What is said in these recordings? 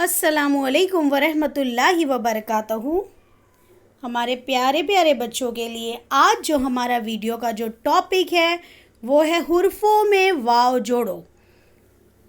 अस्सलामुअलैकुम वरहमतुल्लाहि वबरकातहू। हमारे प्यारे प्यारे बच्चों के लिए आज जो हमारा वीडियो का जो टॉपिक है वो है हुर्फ़ों में वाव जोड़ो।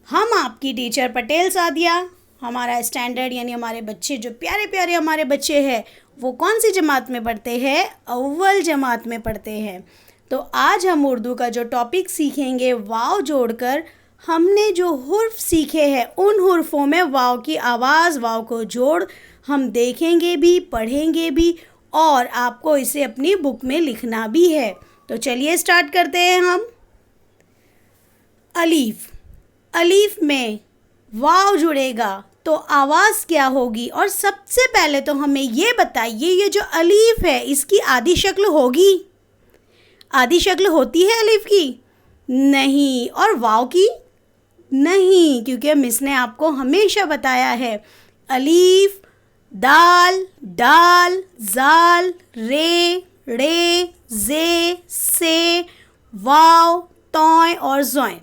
हम आपकी टीचर पटेल सादिया। हमारा स्टैंडर्ड यानी हमारे बच्चे जो प्यारे प्यारे हमारे बच्चे हैं वो कौन सी जमात में पढ़ते हैं? अव्वल जमात में पढ़ते हैं। तो आज हम उर्दू का जो टॉपिक सीखेंगे वाव जोड़कर, हमने जो हुर्फ सीखे हैं उन हुर्फों में वाव की आवाज़, वाव को जोड़ हम देखेंगे भी, पढ़ेंगे भी और आपको इसे अपनी बुक में लिखना भी है। तो चलिए स्टार्ट करते हैं हम। अलीफ, अलीफ में वाव जुड़ेगा तो आवाज़ क्या होगी? और सबसे पहले तो हमें ये बताइए, ये जो अलीफ है इसकी आधी शक्ल होगी? आधी शक्ल होती है अलीफ की? नहीं। और वाव की? नहीं, क्योंकि मिस ने आपको हमेशा बताया है अलीफ, दाल, डाल, जाल, रे, रे, जे, से, वाव, तौय और ज़ोय।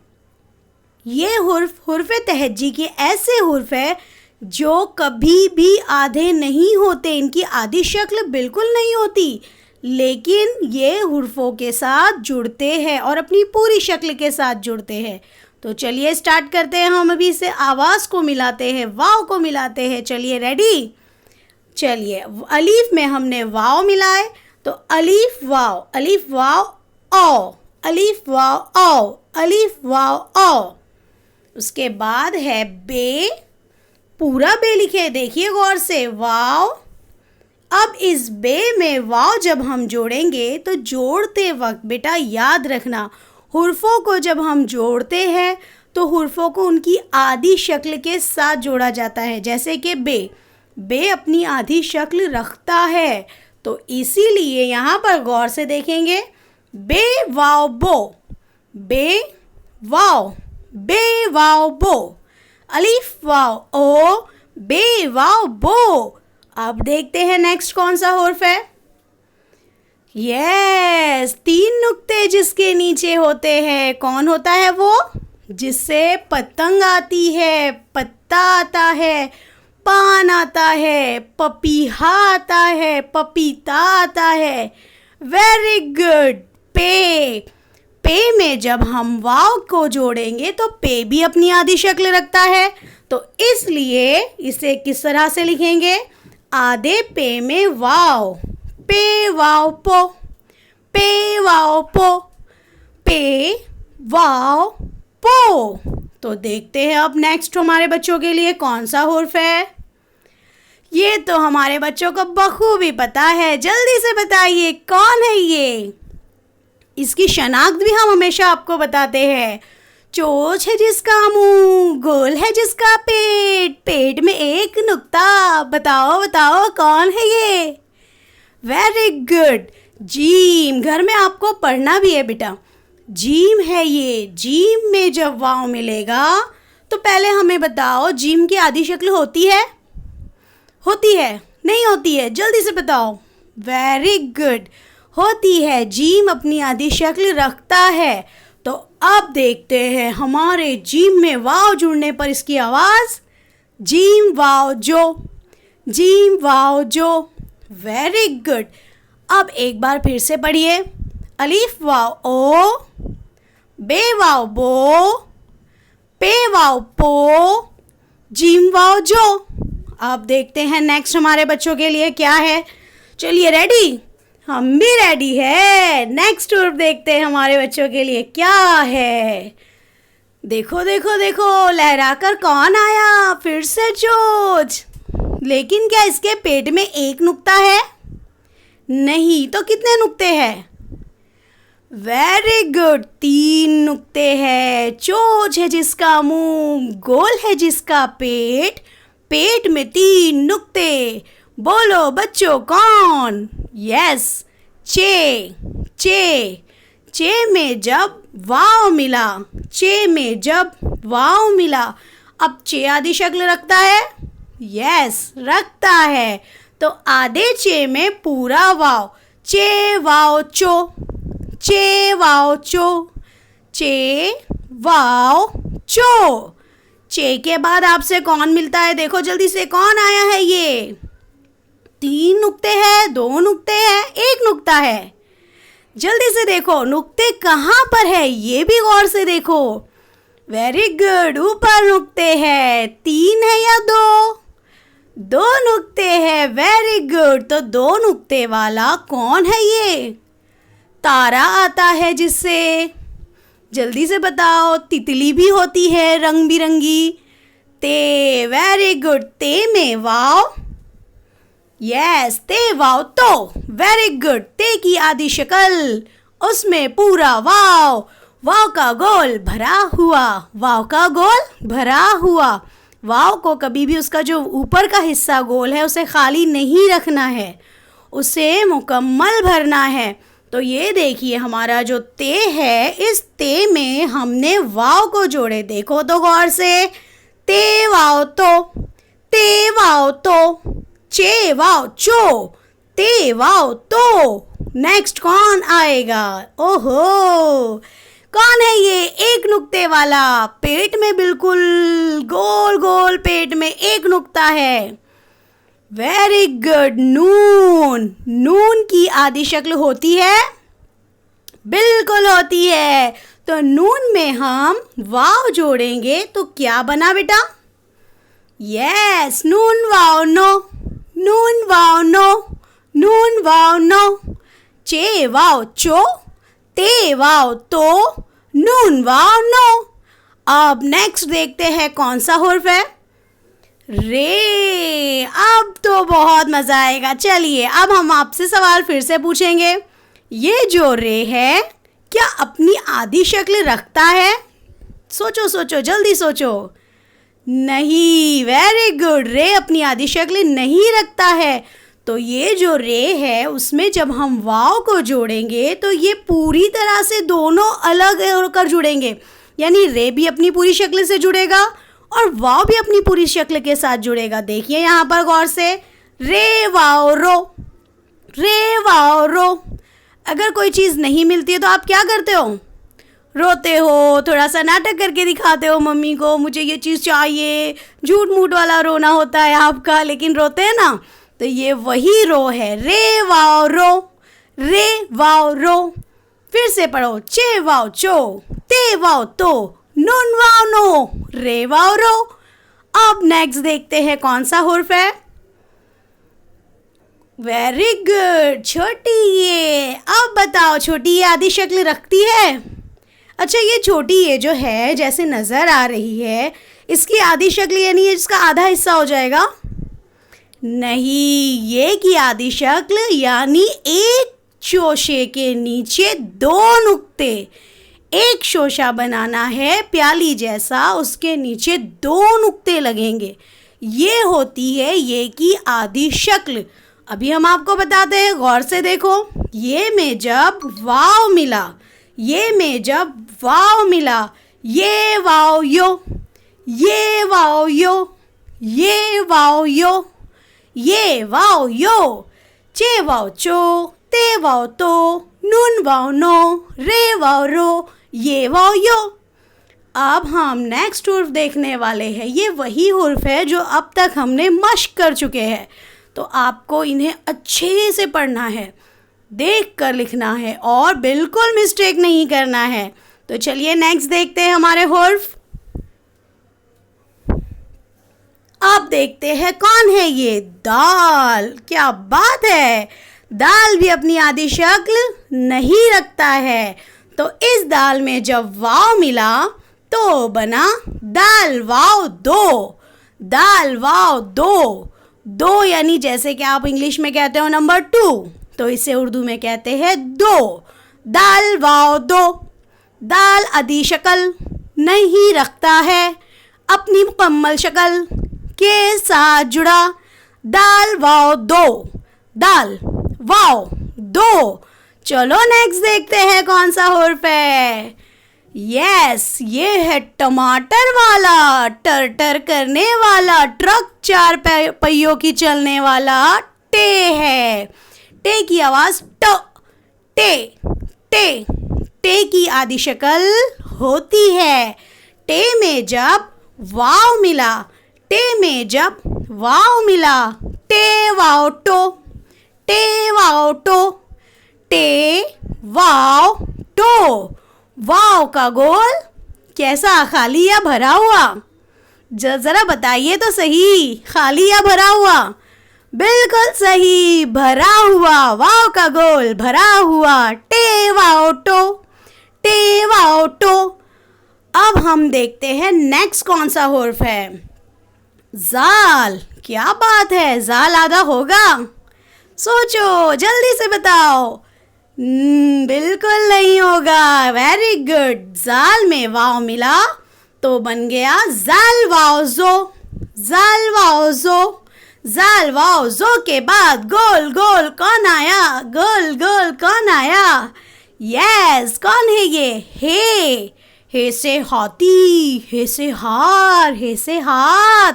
ये हुर्फ़ तहज्जी के ऐसे हुर्फ है जो कभी भी आधे नहीं होते, इनकी आधी शक्ल बिल्कुल नहीं होती, लेकिन ये हुर्फों के साथ जुड़ते हैं और अपनी पूरी शक्ल के साथ जुड़ते हैं। तो चलिए स्टार्ट करते हैं। हम अभी इसे आवाज़ को मिलाते हैं, वाव को मिलाते हैं। चलिए रेडी? चलिए, अलीफ में हमने वाव मिलाए तो अलीफ वाव औ, अलीफ वाव औ, अलीफ वाव औ। उसके बाद है बे, पूरा बे लिखे, देखिए गौर से, वाव। अब इस बे में वाव जब हम जोड़ेंगे तो जोड़ते वक्त बेटा याद रखना, हुर्फों को जब हम जोड़ते हैं तो हुर्फों को उनकी आधी शक्ल के साथ जोड़ा जाता है। जैसे कि बे, बे अपनी आधी शक्ल रखता है, तो इसीलिए यहाँ पर गौर से देखेंगे, बे वाव बो, बे वाव बो, अलीफ वाव ओ, बे वाव बो। अब देखते हैं नेक्स्ट कौन सा हुर्फ है। यस, 3 नुक्ते जिसके नीचे होते हैं, कौन होता है वो? जिससे पतंग आती है, पत्ता आता है, पान आता है, पपीहा आता है, पपीता आता है। Very good. पे, पे में जब हम वाव को जोड़ेंगे तो पे भी अपनी आधी शक्ल रखता है, तो इसलिए इसे किस तरह से लिखेंगे? आधे पे में वाव, पे वाव पो, पे वाव पो, पे वाव पो। तो देखते हैं अब नेक्स्ट हमारे बच्चों के लिए कौन सा हुर्फ है। ये तो हमारे बच्चों को बखूबी पता है, जल्दी से बताइए कौन है ये? इसकी शनाख्त भी हम हमेशा आपको बताते हैं। चोंच है जिसका मुंह, गोल है जिसका पेट, पेट में एक नुक्ता, बताओ बताओ कौन है ये? Very good. जीम, घर में आपको पढ़ना भी है बेटा, जीम है ये। जीम में जब वाव मिलेगा तो पहले हमें बताओ, जीम की आधी शक्ल होती है? होती है? नहीं होती है? जल्दी से बताओ। वेरी गुड, होती है। जीम अपनी आधी शक्ल रखता है। तो अब देखते हैं हमारे जीम में वाव जुड़ने पर इसकी आवाज़, जीम वाव जो, जीम वाव जो। Very good. अब एक बार फिर से पढ़िए, अलीफ वाव ओ, बे वाव बो, पे वाव पो, जीम वाव जो। अब देखते हैं नेक्स्ट हमारे बच्चों के लिए क्या है। चलिए रेडी? हम भी रेडी है। नेक्स्ट हुर्फ देखते हैं हमारे बच्चों के लिए क्या है। देखो देखो देखो, लहरा कर कौन आया? फिर से चोंच। लेकिन क्या इसके पेट में एक नुक्ता है? नहीं, तो कितने नुक्ते हैं? वेरी गुड, 3 नुक्ते हैं। चोंच है जिसका मुंह, गोल है जिसका पेट, पेट में 3 नुक्ते। बोलो बच्चों कौन? यस, चे, चे। चे में जब वाव मिला, चे में जब वाव मिला, अब चे आधी शक्ल रखता है? यस, रखता है। तो आधे चे में पूरा वाव, चे वाव चो, चे वाव चो, चे वाव चो, चे के बाद आपसे कौन मिलता है? देखो जल्दी से, कौन आया है ये? 3 नुक्ते हैं, 2 नुक्ते हैं, 1 नुक्ता है। जल्दी से देखो नुक्ते कहाँ पर है, ये भी गौर से देखो। वेरी गुड, ऊपर नुक्ते हैं। 3 है या 2? 2 नुक्ते हैं। Very good. तो 2 नुक्ते वाला कौन है ये? तारा आता है जिससे। जल्दी से बताओ। तितली भी होती है रंग बिरंगी। ते, वेरी गुड। ते में वाव। यस, ते वाव तो। Very good. ते की आधी शक्ल, उसमें पूरा वाव। वाव का गोल भरा हुआ। वाव का गोल भरा हुआ। वाव को कभी भी उसका जो ऊपर का हिस्सा गोल है उसे खाली नहीं रखना है, उसे मुकम्मल भरना है। तो ये देखिए हमारा जो ते है, इस ते में हमने वाव को जोड़े। देखो तो गौर से। ते वाव तो, ते वाव तो, चे वाव चो, ते वाव तो। नेक्स्ट कौन आएगा? ओहो, कौन है ये? 1 नुक्ते वाला। पेट में बिल्कुल गोल गोल पेट में 1 नुक्ता है। Very good. नून। नून की आधी शक्ल होती है? बिल्कुल होती है। तो नून में हम वाव जोड़ेंगे तो क्या बना बेटा? यस, नून वाव नो। नून वाव नो। नून वाव नो। चे वाव चो, ते वाव तो, नून वाव नो। अब नेक्स्ट देखते हैं कौन सा हुर्फ है? रे। अब तो बहुत मजा आएगा। चलिए अब हम आपसे सवाल फिर से पूछेंगे। ये जो रे है क्या अपनी आधी शक्ल रखता है? सोचो सोचो, जल्दी सोचो। नहीं। Very good. रे अपनी आधी शक्ल नहीं रखता है। तो ये जो रे है उसमें जब हम वाव को जोड़ेंगे तो ये पूरी तरह से दोनों अलग होकर जुड़ेंगे। यानी रे भी अपनी पूरी शक्ल से जुड़ेगा और वाव भी अपनी पूरी शक्ल के साथ जुड़ेगा। देखिए यहाँ पर गौर से। रे वाव रो। रे वाव रो। अगर कोई चीज़ नहीं मिलती है तो आप क्या करते हो? रोते हो, थोड़ा सा नाटक करके दिखाते हो मम्मी को, मुझे ये चीज़ चाहिए। झूठ मूठ वाला रोना होता है आपका, लेकिन रोते हैं ना। तो ये वही रो है। रे वाव रो। रे वाव रो। फिर से पढ़ो। चे वाव चो, ते वाव तो, नून वाव नो, रे वाव रो। अब नेक्स्ट देखते हैं कौन सा हुर्फ है? वेरी गुड, छोटी ये। अब बताओ, छोटी ये आधी शक्ल रखती है? अच्छा, ये छोटी ये जो है जैसे नज़र आ रही है, इसकी आधी शक्ल यानी ये इसका आधा हिस्सा हो जाएगा? नहीं, ये की आधी शक्ल यानी एक शोशे के नीचे 2 नुक्ते। एक शोशा बनाना है प्याली जैसा, उसके नीचे 2 नुक्ते लगेंगे। ये होती है ये की आधी शक्ल। अभी हम आपको बताते हैं, गौर से देखो। ये में जब वाव मिला, ये में जब वाव मिला, ये वाव यो, ये वाव यो, ये वाव यो, ये वाव यो, चे वाव चो, ते वाव तो, नून वाव नो, रे वाव रो, ये वाव यो। अब हम नेक्स्ट हुर्फ देखने वाले हैं। ये वही हुर्फ है जो अब तक हमने मश्क कर चुके हैं। तो आपको इन्हें अच्छे से पढ़ना है, देख कर लिखना है और बिल्कुल मिस्टेक नहीं करना है। तो चलिए नेक्स्ट देखते हैं हमारे हुर्फ। अब देखते हैं कौन है ये? दाल। क्या बात है, दाल भी अपनी आधी शक्ल नहीं रखता है। तो इस दाल में जब वाव मिला तो बना दाल वाव दो। दाल वाव दो। 2 यानी जैसे कि आप इंग्लिश में कहते हो नंबर 2, तो इसे उर्दू में कहते हैं 2। दाल वाव दो। दाल आधी शक्ल नहीं रखता है, अपनी मुकम्मल शक्ल के साथ जुड़ा। दाल वाव दो। दाल वाव दो। चलो नेक्स्ट देखते हैं कौन सा हुर्फ है। यस, ये है टमाटर वाला, टर टर करने वाला, ट्रक 4 पहियों की चलने वाला टे है। टे की आवाज़ ट, टे, टे। टे की आधी शक्ल होती है। टे में जब वाव मिला, टे में जब वाव मिला, टे वाव टो, टे वाव टो, टे वाव टो। वाव का गोल कैसा, खाली या भरा हुआ? जरा बताइए तो सही, खाली या भरा हुआ? बिल्कुल सही, भरा हुआ। वाव का गोल भरा हुआ, टे वाव टो, टे वाव टो। अब हम देखते हैं नेक्स्ट कौन सा हुर्फ है। जाल। क्या बात है, जाल आधा होगा? सोचो, जल्दी से बताओ। बिल्कुल नहीं होगा। Very good. जाल में वाव मिला तो बन गया जाल वाव जो, जाल वाव जो। जाल वाव जो के बाद गोल गोल कौन आया? गोल गोल कौन आया? यस, कौन है ये? हे से हाथी, हे से हार, हे से हाथ।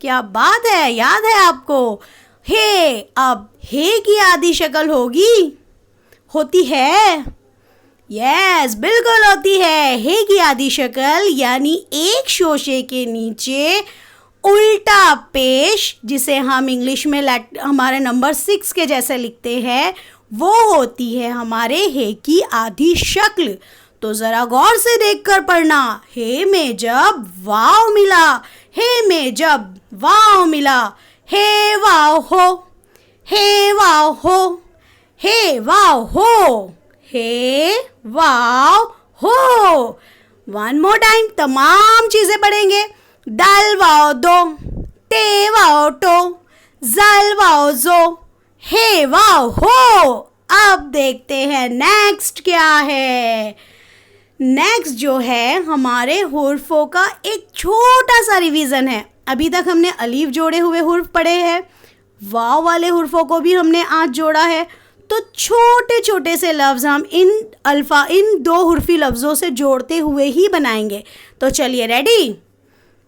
क्या बात है, याद है आपको? हे। अब हे की आधी शक्ल होती है? यस, बिल्कुल होती है। हे की आधी शक्ल यानी एक शोशे के नीचे उल्टा पेश, जिसे हम इंग्लिश में हमारे नंबर 6 के जैसे लिखते हैं, वो होती है हमारे हे की आधी शक्ल। तो ज़रा गौर से देखकर पढ़ना। हे में जब वाव मिला, हे में जब वाव मिला, हे वाव हो, हे वाव हो, हे वाव हो, हे वाव हो। वन मोर टाइम, तमाम चीज़ें पढ़ेंगे। दल वाव दो, टे वाव टो, जल वाव जो, हे वाव हो। अब देखते हैं नेक्स्ट क्या है। नेक्स्ट जो है हमारे हुर्फों का एक छोटा सा रिवीजन है। अभी तक हमने अलीफ जोड़े हुए हुर्फ पढ़े हैं, वाव वाले हुर्फों को भी हमने आज जोड़ा है। तो छोटे छोटे से लफ्ज़ हम इन दो हुर्फी लफ्ज़ों से जोड़ते हुए ही बनाएंगे। तो चलिए, रेडी?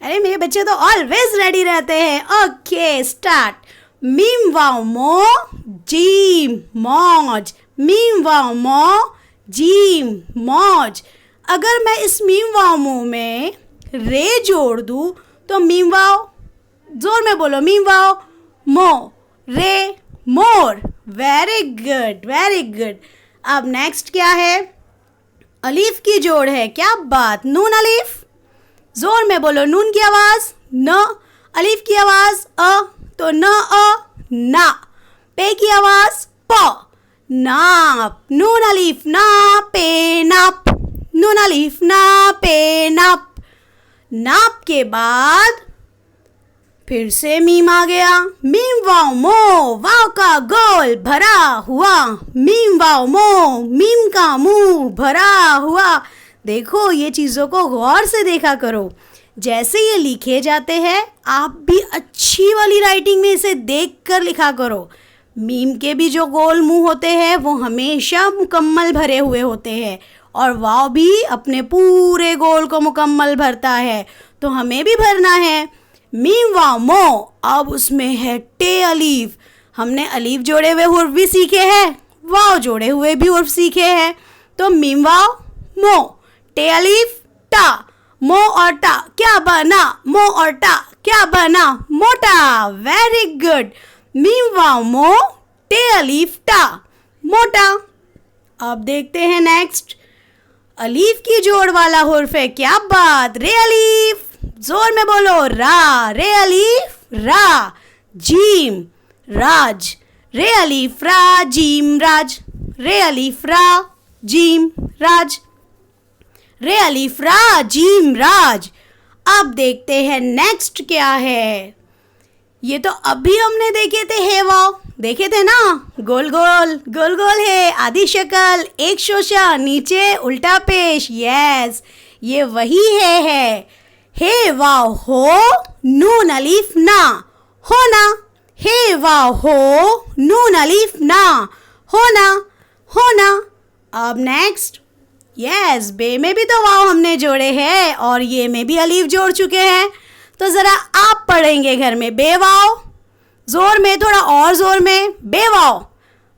अरे मेरे बच्चे तो ऑलवेज रेडी रहते हैं। Okay, start. मीम वाव मो, जीम मौज, मीम वाव मो, जीम मौज। अगर मैं इस मीम वाव मो में रे जोड़ दूँ तो मीम वाव, जोर में बोलो, मीम वाव मो, रे मोर। Very good, very good. अब नेक्स्ट क्या है? अलीफ की जोड़ है। क्या बात, नून अलीफ। जोर में बोलो, नून की आवाज़ न, अलीफ की आवाज़ अ, तो न अ ना। पे की आवाज़ प, नाप। नून अलीफ ना पे नाप, नून अलीफ ना पे नाप। नाप के बाद फिर से मीम आ गया। मीम वाव मो, वाव का गोल भरा हुआ, मीम वाव मो, मीम का मुंह भरा हुआ। देखो, ये चीज़ों को गौर से देखा करो। जैसे ये लिखे जाते हैं, आप भी अच्छी वाली राइटिंग में इसे देख कर लिखा करो। मीम के भी जो गोल मुंह होते हैं वो हमेशा मुकम्मल भरे हुए होते हैं, और वाव भी अपने पूरे गोल को मुकम्मल भरता है। तो हमें भी भरना है। मीम वाव मो, अब उसमें है टे अलीफ। हमने अलीफ जोड़े हुए हुर्फ भी सीखे हैं, वाव जोड़े हुए भी हुर्फ सीखे हैं। तो मीम वाव मो, टे अलीफ टा, मो और टा क्या बना? मो और टा क्या बना? मोटा। Very good. मीम वाव मो, टे अलीफ टा, मोटा। अब देखते हैं नेक्स्ट। अलीफ की जोड़ वाला हुर्फ है। क्या बात, रे अलीफ। जोर में बोलो, रा, रे अलीफ रा, जीम राज, रे अलीफ रा, जीम राज, रे अलीफ रा, जीम राज, रे अलीफ रा, जीम राज। अब देखते हैं नेक्स्ट क्या है। ये तो अभी हमने देखे थे, हे वाव देखे थे ना? गोल गोल गोल गोल है, आधी शक्ल, एक शोशा, नीचे उल्टा पेश। यस, ये वही है। हे वाव हो, नून अलीफ ना, होना। हे वाव हो, नून अलीफ ना, होना, होना। अब नेक्स्ट, यस, बे में भी तो वाव हमने जोड़े हैं और ये में भी अलीफ जोड़ चुके हैं। तो ज़रा आप पढ़ेंगे घर में, बे वाव, जोर में, थोड़ा और जोर में, बे वाव,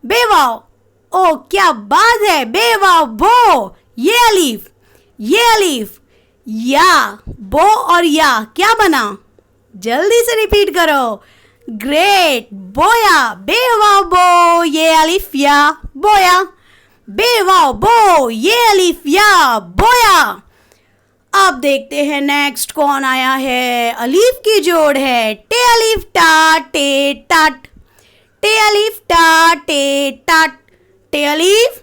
बे वाव। ओ क्या बात है, बे वाव बो, ये अलीफ, ये अलीफ, या, बो और या क्या बना? जल्दी से रिपीट करो। ग्रेट, बोया, बेवाव बो, ये अलिफ या, बोया, बेवाव बो, ये अलिफ या, बोया। अब देखते हैं नेक्स्ट कौन आया है। अलीफ की जोड़ है टे अलिफ टा टे टाट, टे अलिफ टा टे टाट, टे अलिफ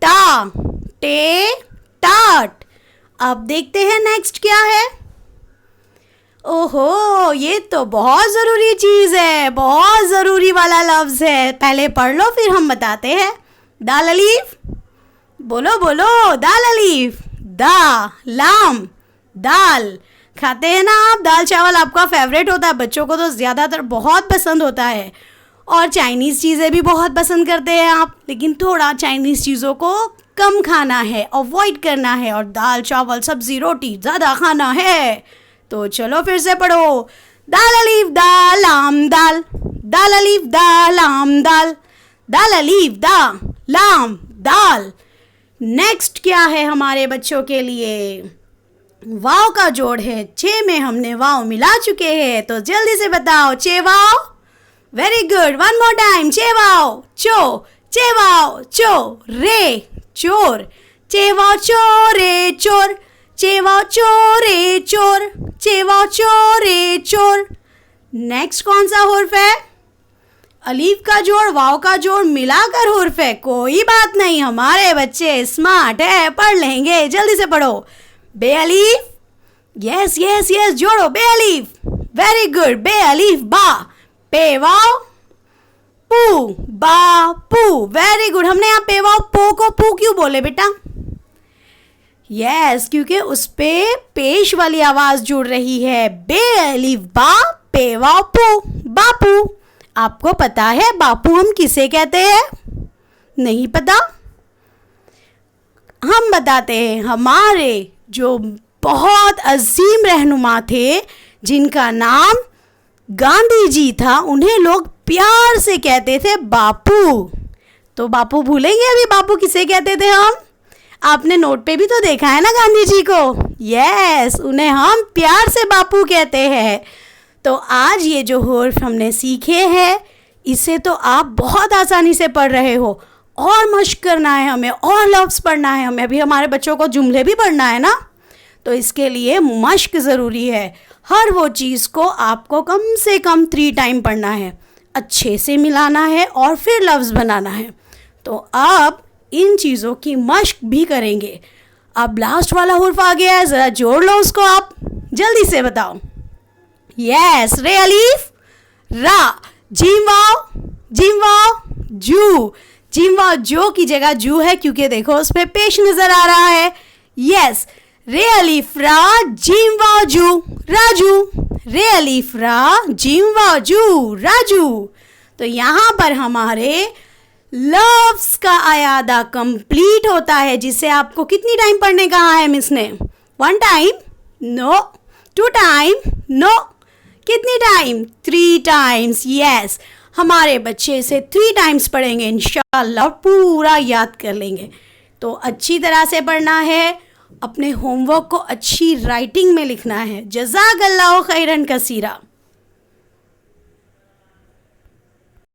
टा टे टाट। अब देखते हैं नेक्स्ट क्या है। ओहो, ये तो बहुत ज़रूरी चीज़ है, बहुत ज़रूरी वाला लफ्ज़ है। पहले पढ़ लो फिर हम बताते हैं। दाल अलीफ, बोलो बोलो, दाल अलीफ, दा, लाम, दाल। खाते हैं ना आप? दाल चावल आपका फेवरेट होता है, बच्चों को तो ज़्यादातर बहुत पसंद होता है। और चाइनीज़ चीज़ें भी बहुत पसंद करते हैं आप, लेकिन थोड़ा चाइनीज़ चीज़ों को कम खाना है, अवॉइड करना है, और दाल चावल सब्ज़ी रोटी ज़्यादा खाना है। तो चलो फिर से पढ़ो। दाल अलीफ दा लाम दाल, दाल अलीफ दा लाम दाल, दाल अलीफ दा लाम दाल। नेक्स्ट क्या है हमारे बच्चों के लिए? वाव का जोड़ है। चे में हमने वाव मिला चुके हैं, तो जल्दी से बताओ। चे वाव, very good, one more time. चे वाव चो, चे वाव चो, रे चोर, चे वाव चो रे चोर, चे वाव चो रे चोर, चे वाव चो रे चोर। नेक्स्ट कौन सा हुर्फ है? अलीफ का जोड़, वाव का जोड़ मिलाकर हुर्फ है। कोई बात नहीं, हमारे बच्चे स्मार्ट है, पढ़ लेंगे। जल्दी से पढ़ो। बे अलीफ, यस यस यस, जोड़ो। बे अलीफ, वेरी गुड, बे अलीफ बा, पे वाव पू, बा पू, वेरी गुड। हमने यहाँ पे वाव पो को पू क्यों बोले बेटा? यस, क्योंकि उस पे पेश वाली आवाज जुड़ रही है। बे अलीफ बा, पे वाव पू, बापू। आपको पता है बापू हम किसे कहते हैं? नहीं पता? हम बताते हैं। हमारे जो बहुत अजीम रहनुमा थे, जिनका नाम गांधी जी था, उन्हें लोग प्यार से कहते थे बापू। तो बापू भूलेंगे अभी बापू किसे कहते थे हम? आपने नोट पे भी तो देखा है ना गांधी जी को। यस, उन्हें हम प्यार से बापू कहते हैं। तो आज ये जो हुर्फ हमने सीखे हैं, इसे तो आप बहुत आसानी से पढ़ रहे हो। और मश्क करना है हमें, और लफ्ज़ पढ़ना है हमें। अभी हमारे बच्चों को जुमले भी पढ़ना है ना, तो इसके लिए मश्क ज़रूरी है। हर वो चीज़ को आपको कम से कम 3 टाइम पढ़ना है, अच्छे से मिलाना है और फिर लफ्ज़ बनाना है। तो आप इन चीज़ों की मश्क भी करेंगे। अब लास्ट वाला हुर्फ आ गया है, ज़रा जोड़ लो उसको। आप जल्दी से बताओ। यस, रे अलीफ रा, जीम वाव जू, जीम वाव जो की जगह जू है, क्योंकि देखो उस पे पेश नजर आ रहा है। यस, रे अलीफ रा, जीम वाव जू, राजू, रे अलीफ रा, जीम वाव जू, राजू। तो यहाँ पर हमारे लफ्ज़ का आयादा कंप्लीट होता है, जिसे आपको कितनी टाइम पढ़ने कहा है मिस ने? 1 टाइम? नो। 2 टाइम? नो। कितनी टाइम? 3 टाइम्स। यस, हमारे बच्चे इसे 3 टाइम्स पढ़ेंगे, इंशाअल्लाह पूरा याद कर लेंगे। तो अच्छी तरह से पढ़ना है, अपने होमवर्क को अच्छी राइटिंग में लिखना है। जज़ाकल्लाहु खैरन कसीरा।